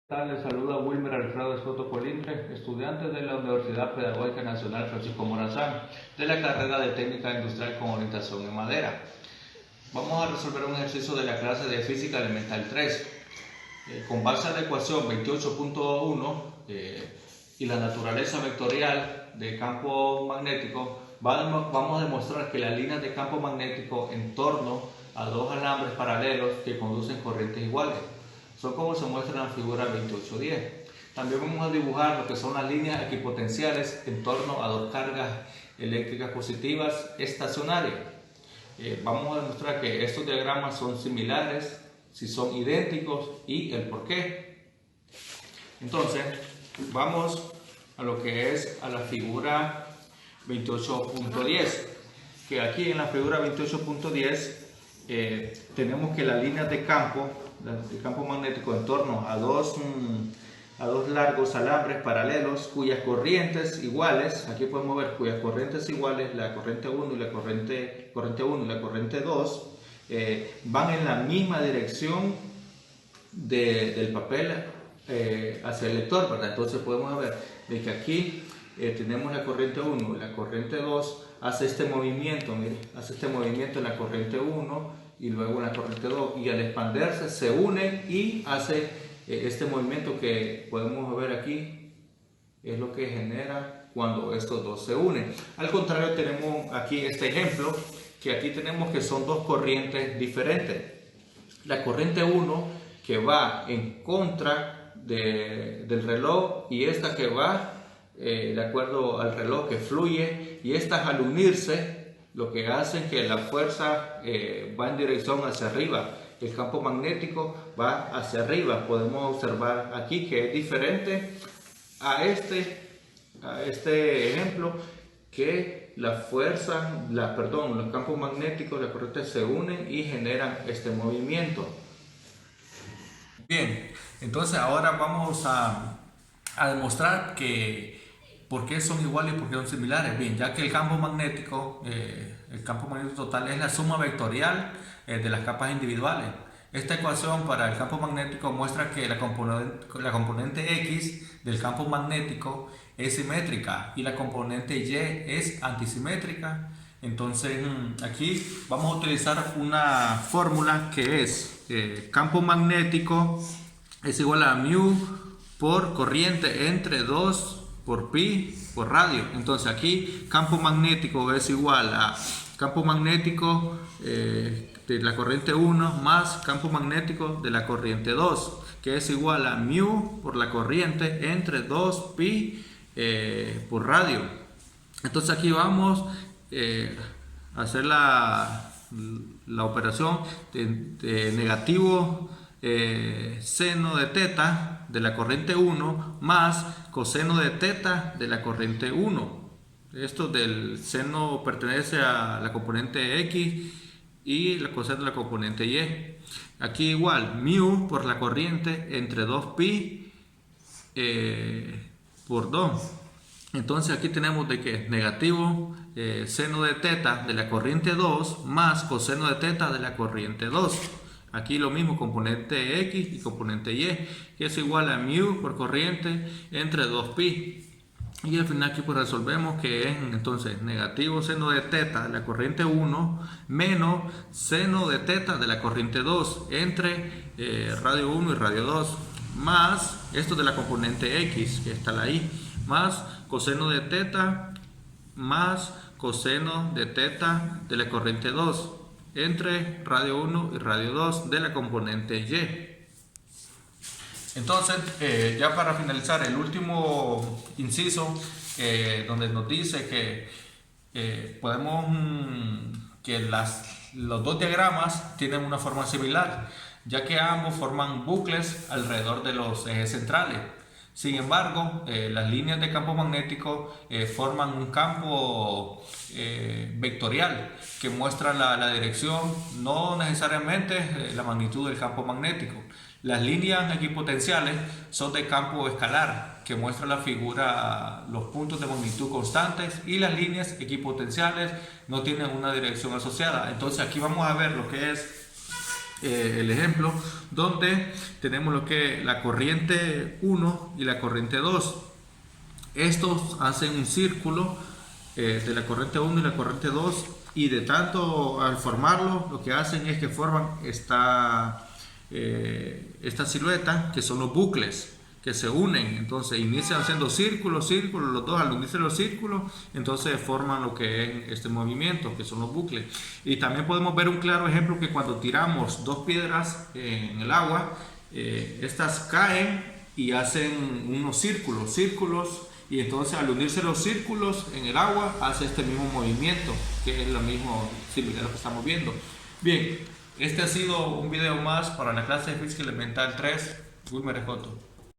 Les saluda Wilmer Alfredo Escoto Colindre, estudiante de la Universidad Pedagógica Nacional Francisco Morazán, de la carrera de Técnica Industrial con orientación en madera. Vamos a resolver un ejercicio de la clase de Física Elemental 3. Con base a la ecuación 28.1 y la naturaleza vectorial del campo magnético, vamos a demostrar que las líneas de campo magnético en torno a dos alambres paralelos que conducen corrientes iguales son como se muestra en la figura 28.10. También vamos a dibujar lo que son las líneas equipotenciales en torno a dos cargas eléctricas positivas estacionarias. Vamos a demostrar que estos diagramas son similares, si son idénticos y el por qué. Entonces, vamos a lo que es a la figura 28.10, que aquí en la figura 28.10 tenemos que las líneas de campo magnético en torno a dos largos alambres paralelos cuyas corrientes iguales, aquí podemos ver cuyas corrientes iguales, la corriente 1 y la corriente 1 y la corriente 2, van en la misma dirección del papel hacia el lector, ¿verdad? Entonces podemos ver de que aquí tenemos la corriente 1 y la corriente 2 hace este movimiento, mire, hace este movimiento en la corriente 1 y luego en la corriente 2, y al expandirse se une y hace este movimiento que podemos ver aquí, es lo que genera cuando estos dos se unen. Al contrario, tenemos aquí este ejemplo, que aquí tenemos que son dos corrientes diferentes. La corriente 1 que va en contra del reloj y esta que va de acuerdo al reloj que fluye, y estas al unirse lo que hace es que la fuerza va en dirección hacia arriba, el campo magnético va hacia arriba. Podemos observar aquí que es diferente a este ejemplo, que la fuerza, los campos magnéticos, las corrientes se unen y generan este movimiento. Bien, entonces ahora vamos a demostrar que ¿por qué son iguales y por qué son similares? Bien, ya que el campo magnético total es la suma vectorial de las capas individuales. Esta ecuación para el campo magnético muestra que la componente X del campo magnético es simétrica y la componente Y es antisimétrica. Entonces aquí vamos a utilizar una fórmula que es campo magnético es igual a mu por corriente entre 2 por pi por radio. Entonces aquí campo magnético es igual a campo magnético de la corriente 1 más campo magnético de la corriente 2, que es igual a mu por la corriente entre 2 pi por radio. Entonces aquí vamos a hacer la operación de negativo seno de teta de la corriente 1 más coseno de teta de la corriente 1. Esto del seno pertenece a la componente X y la coseno de la componente Y. Aquí igual mu por la corriente entre 2pi por 2. Entonces aquí tenemos de que negativo seno de teta de la corriente 2 más coseno de teta de la corriente 2. Aquí lo mismo, componente X y componente Y, que es igual a mu por corriente entre 2pi. Y al final aquí pues resolvemos que es entonces negativo seno de teta de la corriente 1 menos seno de teta de la corriente 2 entre radio 1 y radio 2, más esto de la componente X, que está ahí, más coseno de teta más coseno de teta de la corriente 2 entre radio 1 y radio 2 de la componente Y. Entonces, ya para finalizar, el último inciso, donde nos dice que los dos diagramas tienen una forma similar, ya que ambos forman bucles alrededor de los ejes centrales. Sin embargo, las líneas de campo magnético forman un campo vectorial que muestra la dirección, no necesariamente la magnitud del campo magnético. Las líneas equipotenciales son de campo escalar, que muestra la figura los puntos de magnitud constantes, y las líneas equipotenciales no tienen una dirección asociada. Entonces aquí vamos a ver lo que es el ejemplo donde tenemos lo que la corriente 1 y la corriente 2. Estos hacen un círculo de la corriente 1 y la corriente 2, y de tanto al formarlo lo que hacen es que forman esta silueta, que son los bucles que se unen. Entonces inician haciendo círculos, círculos, los dos al unirse los círculos, entonces forman lo que es este movimiento, que son los bucles. Y también podemos ver un claro ejemplo que cuando tiramos dos piedras en el agua, estas caen y hacen unos círculos, y entonces al unirse los círculos en el agua hace este mismo movimiento, que es lo mismo similar que estamos viendo. Bien, este ha sido un video más para la clase de Física Elemental 3. Wilmer Escoto.